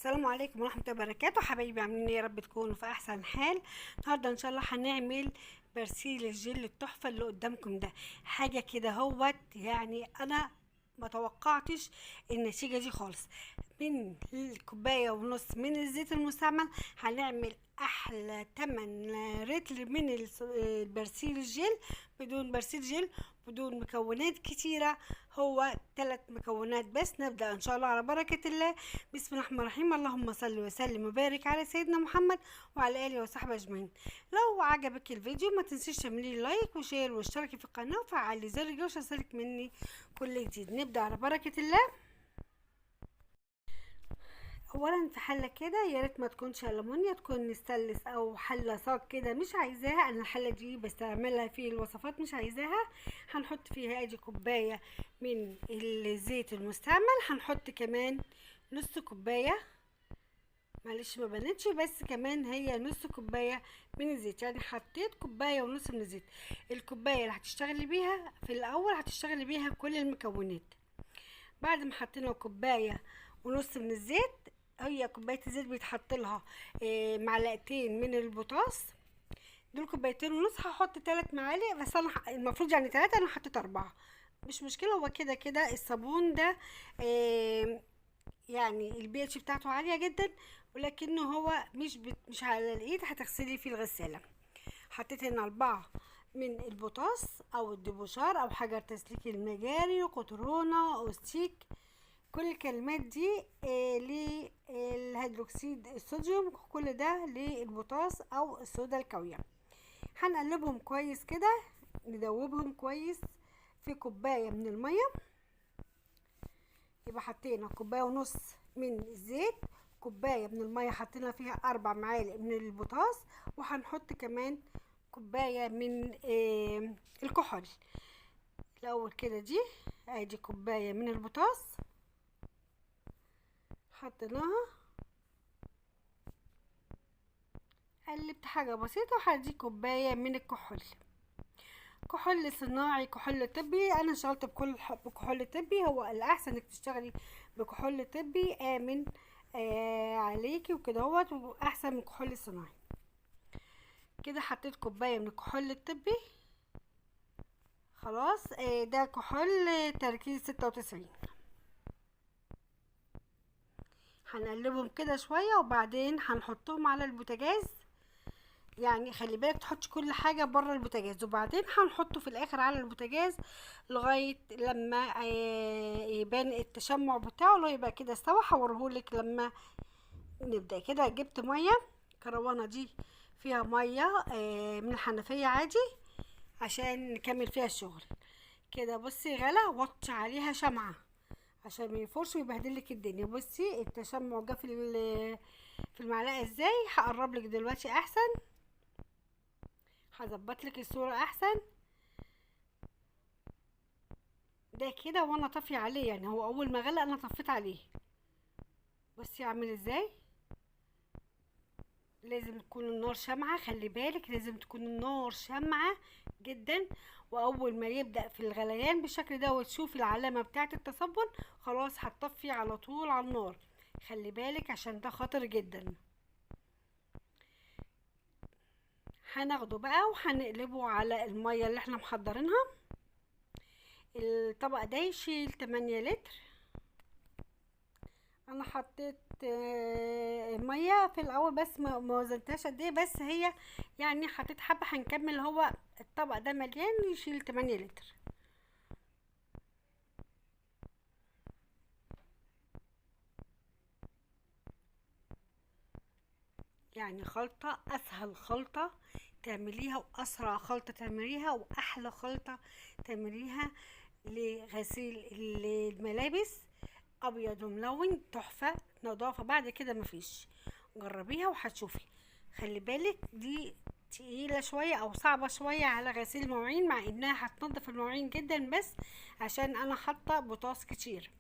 السلام عليكم ورحمة الله وبركاته. حبايبي عاملين ايه؟ يا رب تكونوا في احسن حال. النهارده ان شاء الله هنعمل برسيل الجل التحفة اللي قدامكم ده. حاجة كده هوت، يعني انا ما توقعتش النتيجة دي خالص. من الكوباية ونص من الزيت المستعمل هنعمل احلى 8 رتل من البرسيل الجل، بدون برسيل جل، بدون مكونات كتيرة. هو 3 مكونات بس. نبدأ ان شاء الله على بركة الله. بسم الله الرحمن الرحيم. اللهم صل وسلم وبارك على سيدنا محمد وعلى اله وصحبه اجمعين. لو عجبك الفيديو ما تنسيش تعملي لايك وشير واشتركي في القناه وفعلي زر الجرس يوصلك مني كل جديد. نبدا على بركه الله. اولا في حله كده، يا ريت ما تكونش المونيا، تكون ستانلس او حله صاج كده. مش عايزاها انا الحله دي بستعملها في الوصفات، مش عايزاها. هنحط فيها ادي كوبايه من الزيت المستعمل. هنحط كمان نص كوبايه، معلش ما بنتش، بس كمان هي نص كوبايه من الزيت. يعني حطيت كوبايه ونص من الزيت. الكوبايه اللي هتشتغلي بيها في الاول هتشتغلي بيها كل المكونات. بعد ما حطينا كوبايه ونص من الزيت، هي كوبايه الزيت بيتحط لها معلقتين من البوتاص. دول كوبايتين ونص. هحط 3 معالق بس، انا المفروض يعني 3، انا حطيت 4. مش مشكله، هو كده كده الصابون ده يعني البي اتش بتاعته عاليه جدا، ولكنه هو مش على الايد هتغسلي فيه الغساله. حطيت هنا 4 من البوتاص او الدبوشار او حجر تسليك المجاري، قطرونه او ستيك. كل الكلمات دي للهيدروكسيد الصوديوم، كل ده للبوتاص او الصودا الكاويه. هنقلبهم كويس كده، ندوبهم كويس في كوبايه من الميه. يبقى حطينا كوبايه ونص من الزيت، كوبايه من الميه حطينا فيها 4 معالق من البوتاص، وهنحط كمان كوبايه من الكحول. الاول كده دي ادي كوبايه من البوتاص حطيناها، قلبت حاجه بسيطه، وهدي كوبايه من الكحول. كحول صناعي، كحول طبي. انا اشتغلت بكحول طبي، هو الاحسن انك تشتغلي بكحول طبي، امن عليكي وكده هوت، واحسن من الكحول الصناعي. كده حطيت كوبايه من الكحول الطبي خلاص. ده كحول تركيز 96. هنقلبهم كده شويه وبعدين هنحطهم على البوتاجاز. يعني خلي بالك تحطي كل حاجه بره البوتاجاز، وبعدين هنحطه في الاخر على البوتاجاز لغايه لما يبان التشمع بتاعه، لو يبقى كده استوى. هوريهولك لما نبدا. كده جبت ميه، الكروانه دي فيها ميه من الحنفيه عادي عشان نكمل فيها الشغل. كده بصي غلا، وطي عليها شمعه عشان ما يفورش ويبهدلك الدنيا. بصي التشمع جه في المعلقه ازاي. هقرب لك دلوقتي احسن، هظبط لك الصوره احسن. ده كده وانا طافيه عليه، يعني هو اول ما غلى انا طفيت عليه. بصي عامل ازاي. لازم تكون النار شمعة، خلي بالك لازم تكون النار شمعة جدا. واول ما يبدأ في الغليان بالشكل ده وتشوفي العلامة بتاعة التصبن، خلاص هتطفي على طول على النار. خلي بالك عشان ده خطر جدا. هناخده بقى وهنقلبه على المية اللي احنا محضرينها. الطبق ده يشيل 8 لتر. انا حطيت ميه في الاول بس ما وزنتهاش قد ايه، بس هي يعني حطيت حبه. هنكمل، هو الطبق ده مليان يشيل 8 لتر. يعني خلطه، اسهل خلطه تعمليها واسرع خلطه تعمليها واحلى خلطه تعمليها لغسيل الملابس. ابيض وملون تحفه نظافه. بعد كده مفيش، جربيها وهتشوفي. خلي بالك دي تقيله شويه او صعبه شويه على غسيل المواعين، مع انها هتنضف المواعين جدا، بس عشان انا حاطه بوتاص كتير.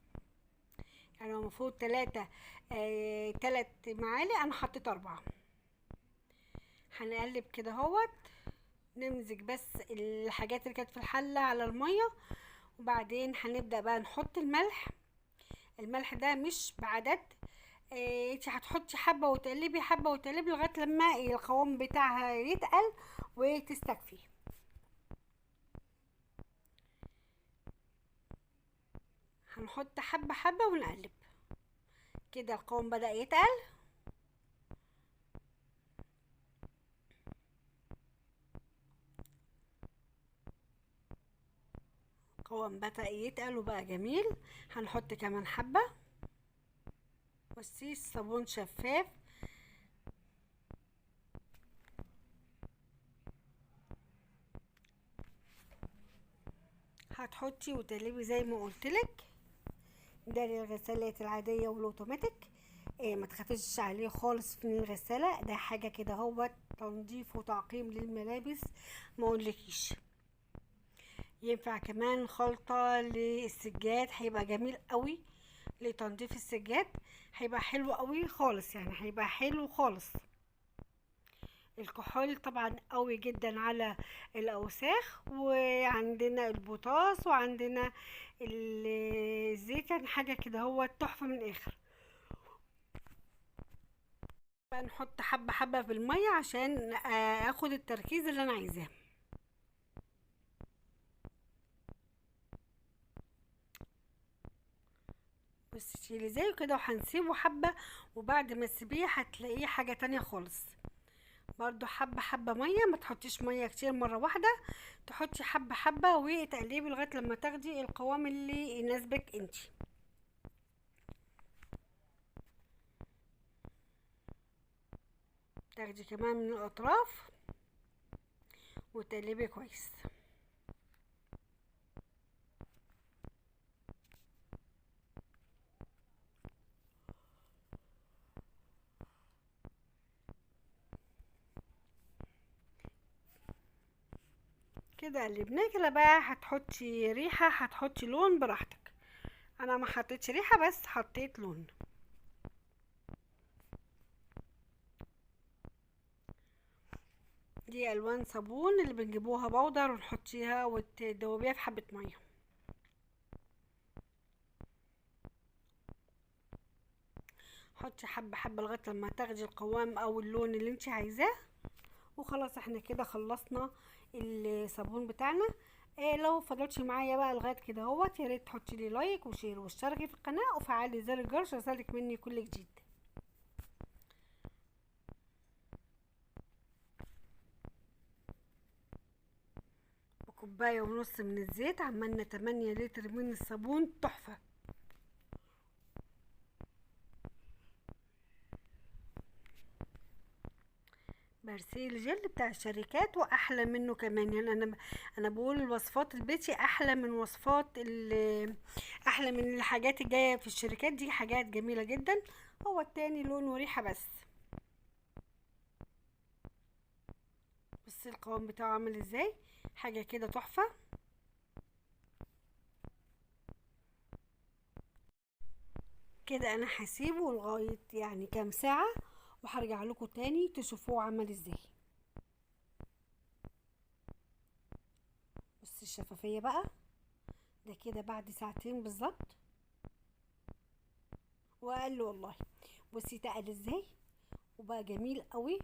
يعني المفروض 3 معالق، انا حطيت 4. هنقلب كده اهوت، نمزج بس الحاجات اللي كانت في الحله على الميه، وبعدين هنبدا بقى نحط الملح. الملح ده مش بعدد، انت هتحطي حبة وتقلبي، حبة وتقلبي لغاية لما القوام بتاعها يتقل وتستكفي. هنحط حبة حبة ونقلب. كده القوام بدأ يتقل. القوام بدأ يتقل وبقى جميل. هنحط كمان حبة. بصي الصابون شفاف. هتحطي وتقلبي زي ما قلتلك. ده للغسالات العادية والاوتوماتيك. ما تخافيش عليه خالص في الغسالة، ده حاجة كده هو تنظيف وتعقيم للملابس ما اقولكيش. ينفع كمان خلطة للسجاد، هيبقى جميل قوي لتنظيف السجاد. هيبقى حلو قوي خالص، يعني هيبقى حلو خالص. الكحول طبعا قوي جدا على الاوساخ، وعندنا البوتاس وعندنا الزيت، يعني حاجه كده هو تحفه من الاخر. بقى نحط حبه حبه في الميه عشان اخد التركيز اللي انا عايزاه. بس تشيلي زيه كده وهنسيبه حبه، وبعد ما تسيبيه هتلاقيه حاجه تانية خالص. برضو حبة حبة مية، ما تحطيش مية كتير مرة واحدة، تحطي حبة حبة وتقلبي لغاية لما تاخدي القوام اللي يناسبك انتي. تاخدي كمان من الاطراف وتقلبي كويس. كده قلبناه كده. بقى هتحطي ريحة، هتحطي لون براحتك. انا ما حطيتش ريحة بس حطيت لون. دي الوان صابون اللي بنجيبوها بودر ونحطيها وتدوبيها في حبة مية. حطي حبة حبة لغاية لما تاخدي القوام او اللون اللي انت عايزاه. وخلاص احنا كده خلصنا الصابون بتاعنا. لو فضلتش معايا بقى لغايه كده اهوت، يا ريت تحطي لي لايك وشير واشتركي في القناه وفعلي زر الجرس يوصلك مني كل جديد. وكوبايه ونص من الزيت، عملنا 8 لتر من الصابون تحفه. برسيل جل بتاع الشركات واحلى منه كمان، يعني انا بقول الوصفات البيتي احلى من وصفات احلى من الحاجات الجايه في الشركات دي، حاجات جميله جدا. هو التاني لون وريحه بس. بصي القوام بتاعه عامل ازاي، حاجه كده تحفه. كده انا هسيبه لغايه يعني كام ساعه، وهرجع لكم تاني تشوفوه عمل ازاي. بصي الشفافيه بقى، ده كده بعد ساعتين بالظبط واقل والله. بصي تقل ازاي وبقى جميل قوي.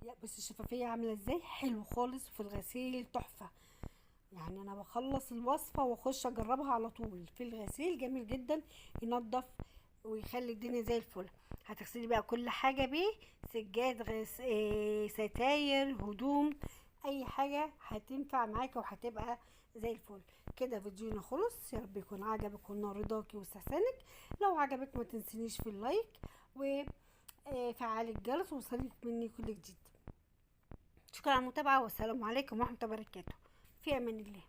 يا بصي الشفافيه عامله ازاي، حلو خالص في الغسيل تحفه. يعني انا بخلص الوصفه واخش اجربها على طول في الغسيل، جميل جدا. ينظف ويخلي الدنيا زي الفل. هتغسلي بقى كل حاجه بيه، سجاد ستاير هدوم، اي حاجه هتنفع معاكي وهتبقى زي الفل. كده فيديونا خلص، يا رب يكون عجبك ونال رضاكي واستحسانك. لو عجبك ما تنسينيش في اللايك وفعلي الجرس وصلك مني كل جديد. شكرا على المتابعه، والسلام عليكم ورحمه الله وبركاته. في امان الله.